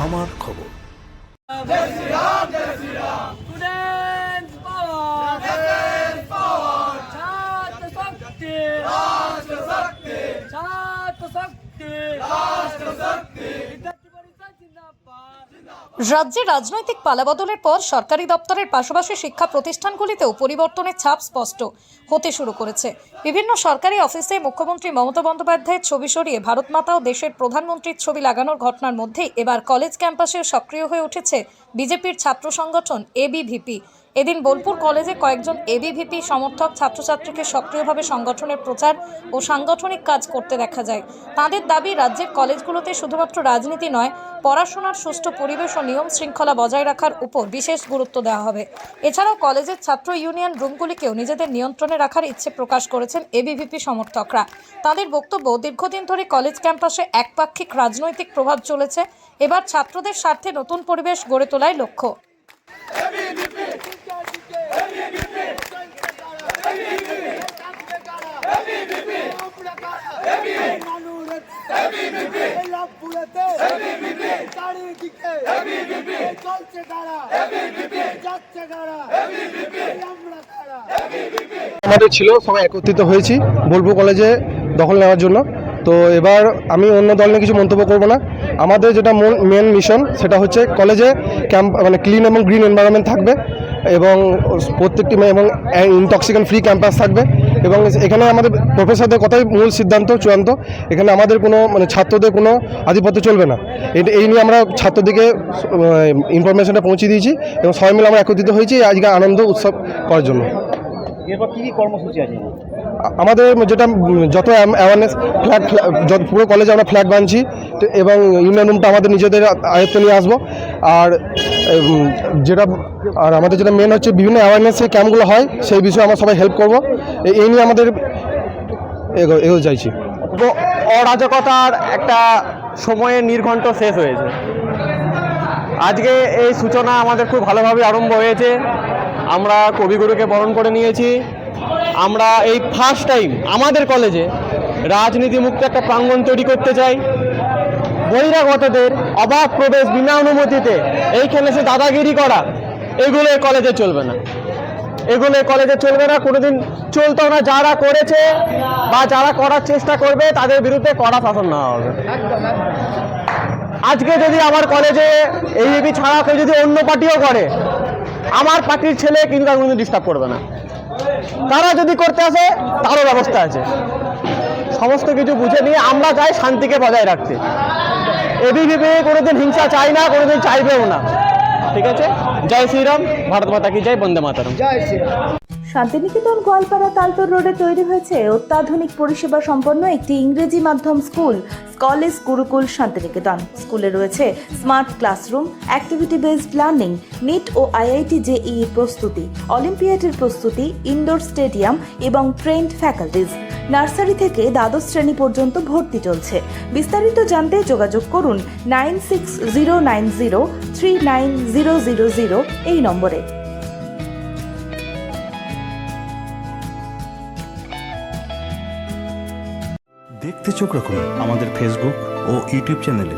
আমার খবর। রাজ্যে রাজনৈতিক পালাবদলের পর সরকারি দপ্তরের পাশাপাশি শিক্ষা প্রতিষ্ঠানগুলিতেও পরিবর্তনের ছাপ স্পষ্ট হতে শুরু করেছে। বিভিন্ন সরকারি অফিসে মুখ্যমন্ত্রী মমতা বন্দ্যোপাধ্যায়ের ছবি সরিয়ে ভারতমাতা ও দেশের প্রধানমন্ত্রীর ছবি লাগানোর ঘটনার মধ্যেই এবার কলেজ ক্যাম্পাসেও সক্রিয় হয়ে উঠেছে বিজেপির ছাত্র সংগঠন এবিভিপি। এদিন বোলপুর কলেজে কয়েকজন এবিভিপি সমর্থক ছাত্রছাত্রীকে সক্রিয়ভাবে সংগঠনের প্রচার ও সাংগঠনিক কাজ করতে দেখা যায়। তাদের দাবি, রাজ্যের কলেজগুলোতে শুধুমাত্র রাজনীতি নয়, পড়াশোনার সুষ্ঠু পরিবেশ ও নিয়ম শৃঙ্খলা বজায় রাখার উপর বিশেষ গুরুত্ব দেওয়া হবে। এছাড়াও কলেজের ছাত্র ইউনিয়ন রুমগুলিকেও নিজেদের নিয়ন্ত্রণে রাখার ইচ্ছে প্রকাশ করেছেন এবিভিপি সমর্থকরা। তাদের বক্তব্য, দীর্ঘদিন ধরে কলেজ ক্যাম্পাসে একপাক্ষিক রাজনৈতিক প্রভাব চলেছে। এবার ছাত্রদের স্বার্থে নতুন পরিবেশ গড়ে তোলাই লক্ষ্য। আমাদের ছিল সবাই একত্রিত হয়েছি বোলপুর কলেজে দখল নেওয়ার জন্য। তো এবার আমি অন্য দল নিয়ে কিছু মন্তব্য করব না। আমাদের যেটা মেন মিশন সেটা হচ্ছে কলেজে ক্লিন এবং গ্রিন এনভায়রনমেন্ট থাকবে এবং প্রত্যেকটি এবং ইনটক্সিকেন্ট ফ্রি ক্যাম্পাস থাকবে এবং এখানে আমাদের প্রফেসরদের কথাই মূল সিদ্ধান্ত চূড়ান্ত। এখানে আমাদের কোনো ছাত্রদের কোনো আধিপত্য চলবে না। এই নিয়ে আমরা ছাত্রদেরকে ইনফরমেশনটা পৌঁছে দিয়েছি এবং সবাই মিলে আমরা একত্রিত হয়েছি আজকে আনন্দ উৎসব করার জন্য। এরপর কী কী কর্মসূচি আছে? আমাদের যেটা যত অ্যাওয়ারনেস পুরো কলেজে আমরা ফ্ল্যাগ বাঁধছি এবং ইউনিয়ন রুমটা আমাদের নিজেদের আয়ত্তে নিয়ে আসবো। আর আমাদের যেটা মেন হচ্ছে বিভিন্ন অ্যাওয়ারনেস যে ক্যাম্পগুলো হয় সেই বিষয়ে আমরা সবাই হেল্প করবো। এই নিয়ে আমাদের এগোতে চাইছি। অরাজকতার একটা সময়ের নির্ঘণ্ট শেষ হয়েছে। আজকে এই সূচনা আমাদের খুব ভালোভাবে আরম্ভ হয়েছে। আমরা কবিগুরুকে বরণ করে নিয়েছি। আমরা এই ফার্স্ট টাইম আমাদের কলেজে রাজনীতিমুক্ত একটা প্রাঙ্গণ তৈরি করতে চাই। বহিরাগতদের অবাধ প্রবেশ বিনা অনুমতিতে এইখানে সে দাদাগিরি করা, এগুলো এই কলেজে চলবে না। এগুলো এই কলেজে চলবে না, কোনোদিন চলতো না। যারা করেছে বা যারা করার চেষ্টা করবে তাদের বিরুদ্ধে কড়া শাসন নেওয়া হবে। আজকে যদি আমার কলেজে এবিপি ছাড়া কেউ যদি অন্য পার্টিও করে, আমার পার্টির ছেলে কিন্তু তার কোনো ডিস্টার্ব করবে না। তারা যদি করতে আসে তারও ব্যবস্থা আছে। সমস্ত কিছু বুঝে নিয়ে আমরা চাই শান্তিকে বজায় রাখতে। এবিভিপি কোনোদিন হিংসা চাই না, কোনোদিন চাইবেও না। ঠিক আছে? জয় শ্রীরাম, ভারত মাতা কি জয়, বন্দে মাতরম। জয় শ্রীরাম। শান্তিনিকেতন গোয়ালপাড়া তালতর রোডে তৈরি হয়েছে অত্যাধুনিক পরিষেবা সম্পন্ন একটি ইংরেজি মাধ্যম স্কুল, কলেজ গুরুকুল শান্তিনিকেতন। স্কুলে রয়েছে smart classroom, activity based learning, NEET ও আইআইটি জেইই প্রস্তুতি, অলিম্পিয়াডের প্রস্তুতি, ইনডোর স্টেডিয়াম এবং ট্রেন্ড ফ্যাকাল্টিজ। নার্সারি থেকে দ্বাদশ শ্রেণী পর্যন্ত ভর্তি চলছে। বিস্তারিত জানতে যোগাযোগ করুন 9609039000 এই নম্বরে। দেখতে চোখ রাখুন আমাদের ফেসবুক ও ইউটিউব চ্যানেলে।